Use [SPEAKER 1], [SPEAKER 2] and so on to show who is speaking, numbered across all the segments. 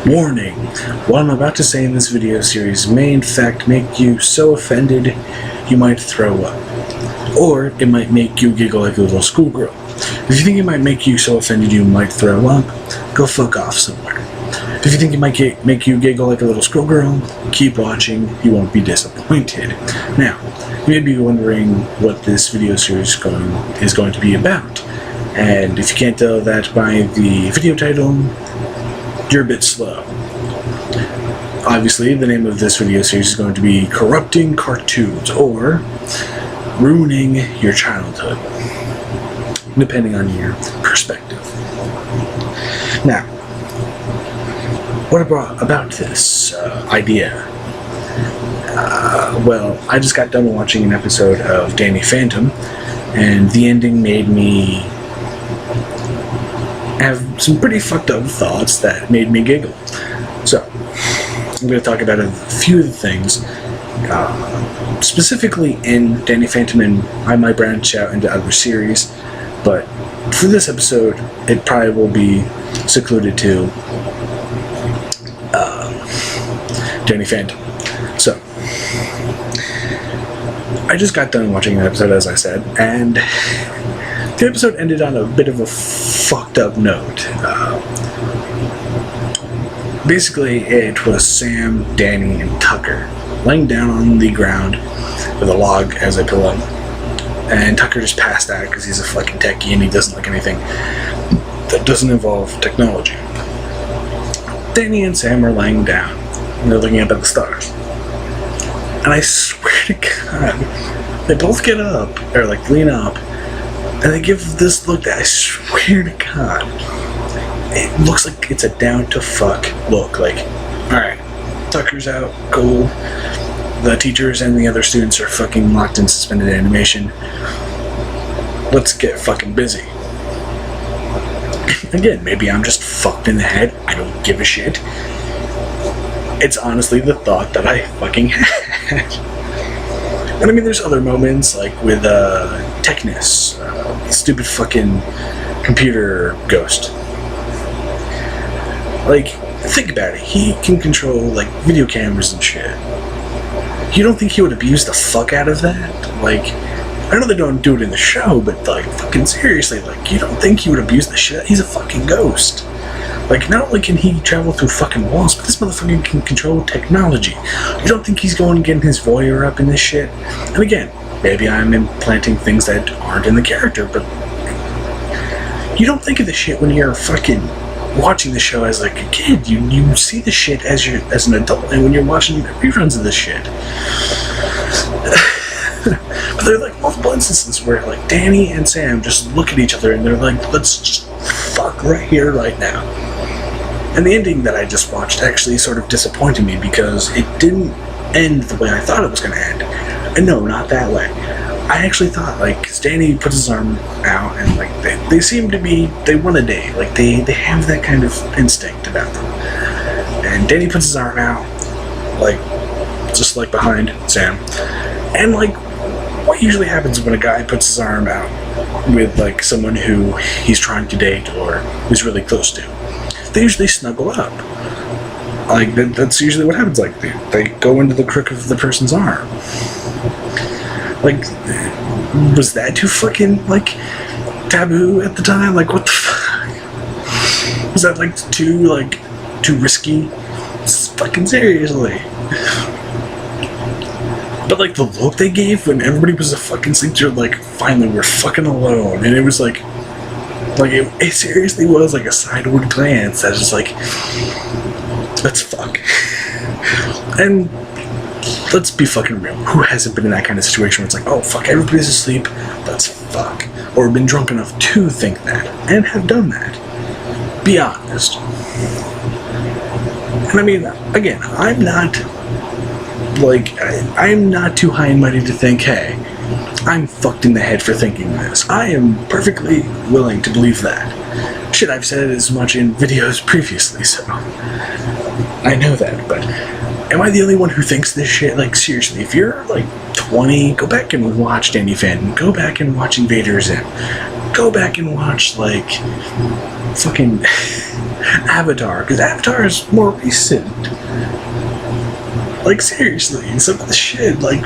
[SPEAKER 1] Warning, what I'm about to say in this video series may in fact make you so offended you might throw up. Or it might make you giggle like a little schoolgirl. If you think it might make you so offended you might throw up, go fuck off somewhere. If you think it might make you giggle like a little schoolgirl, keep watching, you won't be disappointed. Now, you may be wondering what this video series is going to be about. And if you can't tell that by the video title, you're a bit slow. Obviously, the name of this video series is going to be Corrupting Cartoons, or Ruining Your Childhood, depending on your perspective. Now, what about this idea? Well, I just got done watching an episode of Danny Phantom, and the ending made me have some pretty fucked up thoughts that made me giggle. So, I'm going to talk about a few of the things, specifically in Danny Phantom, and I might branch out into other series, but for this episode, it probably will be secluded to Danny Phantom. So, I just got done watching an episode, as I said, and the episode ended on a bit of a fucked up note. Basically, it was Sam, Danny, and Tucker laying down on the ground with a log as a pillow. And Tucker just passed out because he's a fucking techie and he doesn't like anything that doesn't involve technology. Danny and Sam are laying down and they're looking up at the stars. And I swear to God, they both get up, or like lean up, and they give this look that I swear to God, it looks like it's a down to fuck look. Like, alright, Tucker's out, cool. The teachers and the other students are fucking locked in suspended animation. Let's get fucking busy. Again, maybe I'm just fucked in the head. I don't give a shit. It's honestly the thought that I fucking had. And I mean, there's other moments, like with Technus, stupid fucking computer ghost. Like, think about it. He can control, like, video cameras and shit. You don't think he would abuse the fuck out of that? Like, I know they don't do it in the show, but, like, fucking seriously, like, you don't think he would abuse the shit? He's a fucking ghost. Like, not only can he travel through fucking walls, but this motherfucker can control technology. You don't think he's going and getting his voyeur up in this shit? And again, maybe I'm implanting things that aren't in the character, but you don't think of this shit when you're fucking watching the show as like a kid. You see the shit as an adult, and when you're watching reruns of this shit. But there are like multiple instances where like Danny and Sam just look at each other and they're like, let's just fuck right here, right now. And the ending that I just watched actually sort of disappointed me because it didn't end the way I thought it was going to end. And no, not that way. I actually thought, like, cause Danny puts his arm out and, like, they seem to be, they want a date. Like, they have that kind of instinct about them. And Danny puts his arm out, like, just, like, behind Sam. And, like, what usually happens when a guy puts his arm out with, like, someone who he's trying to date or who's really close to? They usually snuggle up. Like, that's usually what happens. Like, they go into the crook of the person's arm. Like, was that too fucking, like, taboo at the time? Like, what the fuck? Was that, like, too risky? Fucking seriously. But, like, the look they gave when everybody was a fucking sleep, like, finally, we're fucking alone. And it was, like it seriously was, like, a sideward glance that was, like, let's fuck. And let's be fucking real. Who hasn't been in that kind of situation where it's like, oh, fuck, everybody's asleep, let's fuck. Or been drunk enough to think that, and have done that. Be honest. And I mean, again, I'm not, like, I'm not too high and mighty to think, hey, I'm fucked in the head for thinking this. I am perfectly willing to believe that. Shit, I've said it as much in videos previously, so I know that, but am I the only one who thinks this shit? Like, seriously, if you're, like, 20, go back and watch Danny Phantom. Go back and watch Invader Zim. go back and watch, like, fucking Avatar, because Avatar is more recent. Like, seriously, some of the shit, like,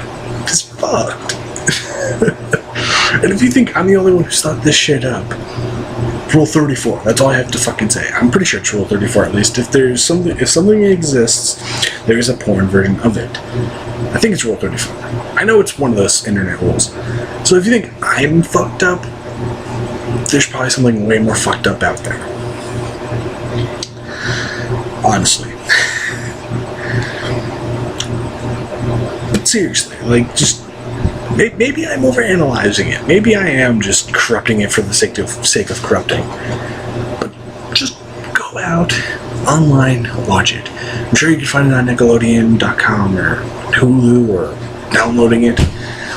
[SPEAKER 1] is fucked. And if you think I'm the only one who's thought this shit up, Rule 34, that's all I have to fucking say. I'm pretty sure it's Rule 34, at least. If something exists, there is a porn version of it. I think it's Rule 34. I know it's one of those internet rules. So if you think I'm fucked up, there's probably something way more fucked up out there. Honestly. But seriously, like, just... Maybe I'm overanalyzing it. Maybe I am just corrupting it for the sake of corrupting. But just go out, online, watch it. I'm sure you can find it on Nickelodeon.com or Hulu or downloading it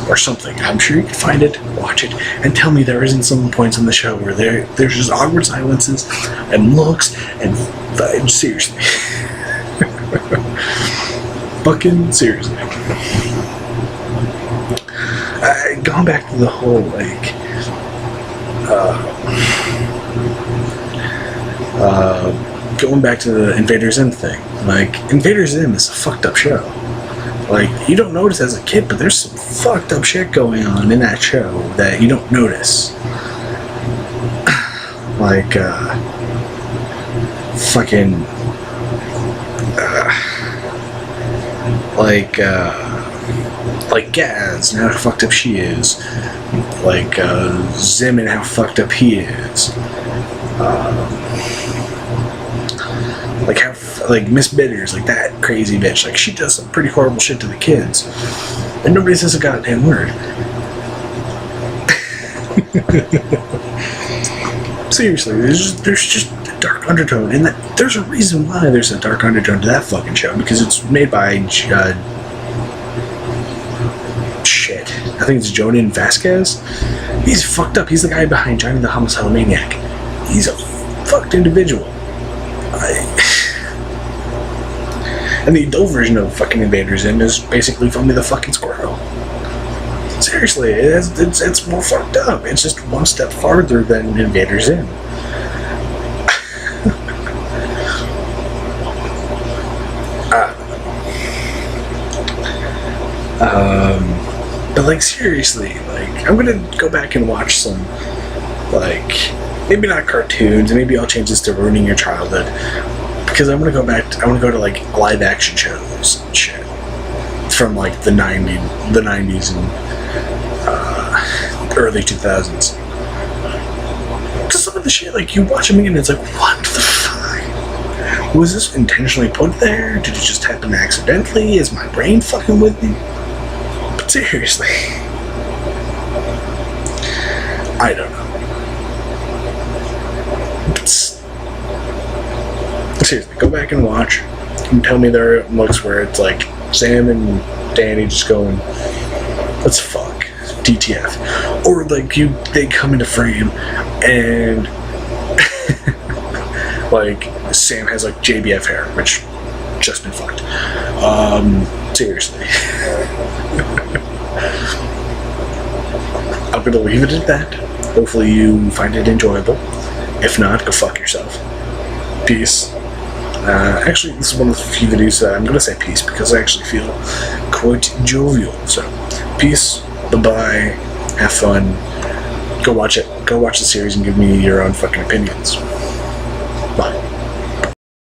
[SPEAKER 1] or something. I'm sure you can find it, watch it, and tell me there isn't some points in the show where there's just awkward silences and looks and seriously. Fucking seriously. Going back to the whole, like, going back to the Invader Zim thing. Like, Invader Zim is a fucked up show. Like, you don't notice as a kid, but there's some fucked up shit going on in that show that you don't notice. Like, fucking, like Gaz and how fucked up she is, like Zim and how fucked up he is, like how like Miss Bitters, like that crazy bitch, like she does some pretty horrible shit to the kids, and nobody says a goddamn word. Seriously, there's just a dark undertone, and there's a reason why there's a dark undertone to that fucking show, because it's made by I think it's Jonan Vasquez. He's fucked up. He's the guy behind Johnny the Homicidal Maniac. He's a fucked individual. And the adult version of fucking Invader Zim is basically Fummy the fucking Squirrel. Seriously, it's more fucked up. It's just one step farther than Invader Zim. But like, seriously, like, I'm gonna go back and watch some, like, maybe not cartoons, maybe I'll change this to ruining your childhood, because I want to go to like live action shows and shit from like the 90s and early 2000s. Because some of the shit, like, you watch them again and it's like, what the fuck? Was this intentionally put there? Did it just happen accidentally? Is my brain fucking with me? But seriously, I don't know. But seriously, go back and watch and tell me there are looks where it's like Sam and Danny just going, let's fuck, DTF. Or like they come into frame and like Sam has like JBF hair, which just been fucked. Seriously. I'm gonna leave it at that. Hopefully you find it enjoyable. If not, go fuck yourself. Peace. Actually, this is one of the few videos that I'm gonna say peace because I actually feel quite jovial. So, peace, bye-bye, have fun, go watch it, go watch the series and give me your own fucking opinions.